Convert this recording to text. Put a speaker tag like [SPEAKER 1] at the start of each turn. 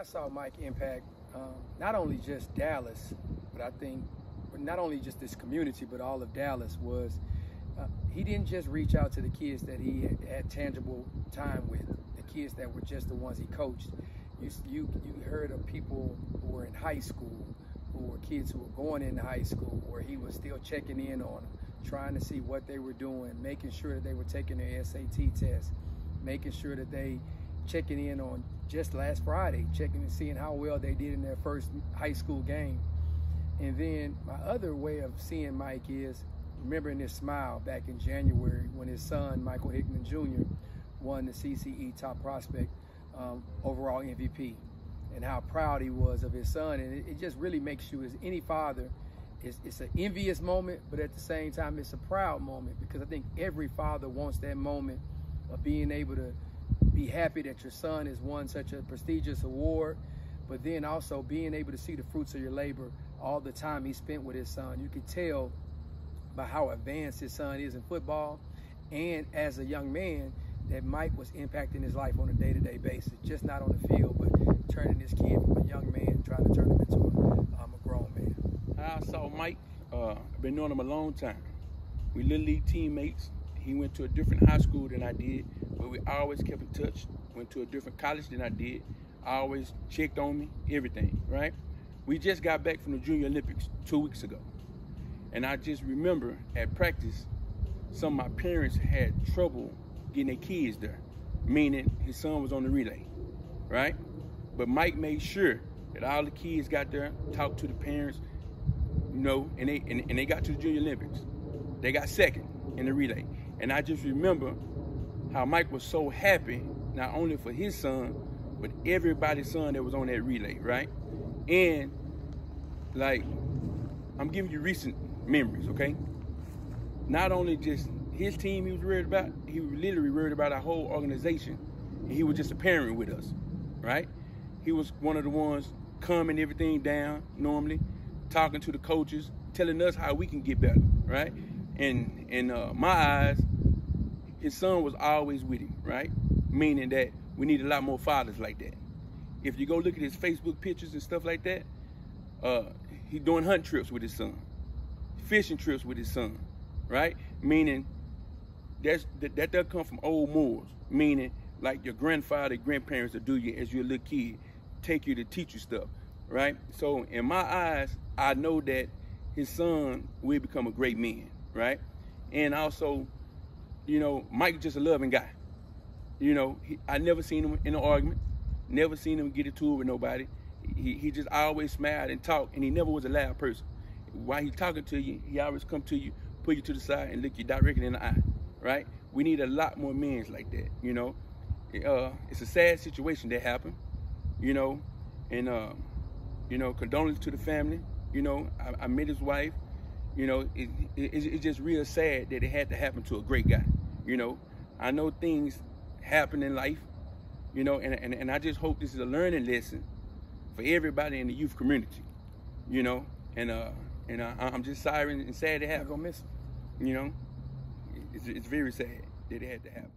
[SPEAKER 1] I saw Mike impact not only just Dallas, but I think not only just this community, but all of Dallas was he didn't just reach out to the kids that he had tangible time with, the kids that were just the ones he coached. You heard of people who were in high school, who were kids who were going into high school, where he was still checking in on them, trying to see what they were doing, making sure that they were taking their SAT test, making sure that they checking in on just last Friday, checking and seeing how well they did in their first high school game. And then my other way of seeing Mike is remembering his smile back in January when his son, Michael Hickmon Jr., won the CCE Top Prospect overall MVP, and how proud he was of his son. And it just really makes you, as any father, it's an envious moment, but at the same time, it's a proud moment, because I think every father wants that moment of being able to be happy that your son has won such a prestigious award, but then also being able to see the fruits of your labor all the time he spent with his son. You could tell by how advanced his son is in football, and as a young man, that Mike was impacting his life on a day-to-day basis, just not on the field, but turning this kid from a young man, trying to turn him into a grown man.
[SPEAKER 2] I saw Mike, I've been knowing him a long time. We Little League teammates. He went to a different high school than I did, but we always kept in touch. Went to a different college than I did. Always checked on me, everything, right? We just got back from the Junior Olympics 2 weeks ago. And I just remember at practice, some of my parents had trouble getting their kids there, meaning his son was on the relay, right? But Mike made sure that all the kids got there, talked to the parents, you know, and they got to the Junior Olympics. They got second in the relay. And I just remember how Mike was so happy, not only for his son, but everybody's son that was on that relay, right? And like, I'm giving you recent memories, okay? Not only just his team he was worried about, he was literally worried about our whole organization. And he was just a parent with us, right? He was one of the ones calming everything down normally, talking to the coaches, telling us how we can get better, right? And in my eyes, his son was always with him, right? Meaning that we need a lot more fathers like that. If you go look at his Facebook pictures and stuff like that, he's doing hunting trips with his son, fishing trips with his son, right? Meaning that does come from old morals, meaning like your grandfather, grandparents will do you as you're a little kid, take you to teach you stuff, right? So in my eyes, I know that his son will become a great man, right? And also, you know, Mike just a loving guy. You know, I never seen him in an argument, never seen him get into it with nobody. He just always smiled and talked, and he never was a loud person. While he's talking to you, he always come to you, pull you to the side, and look you directly in the eye, right? We need a lot more men like that, you know. It's a sad situation that happened, you know, and, you know, condolences to the family. You know, I met his wife. You know, it's just real sad that it had to happen to a great guy. You know, I know things happen in life, you know, and I just hope this is a learning lesson for everybody in the youth community, you know, and I'm just sorry and sad it happened.
[SPEAKER 1] I'm gonna miss him.
[SPEAKER 2] You know, it's very sad that it had to happen.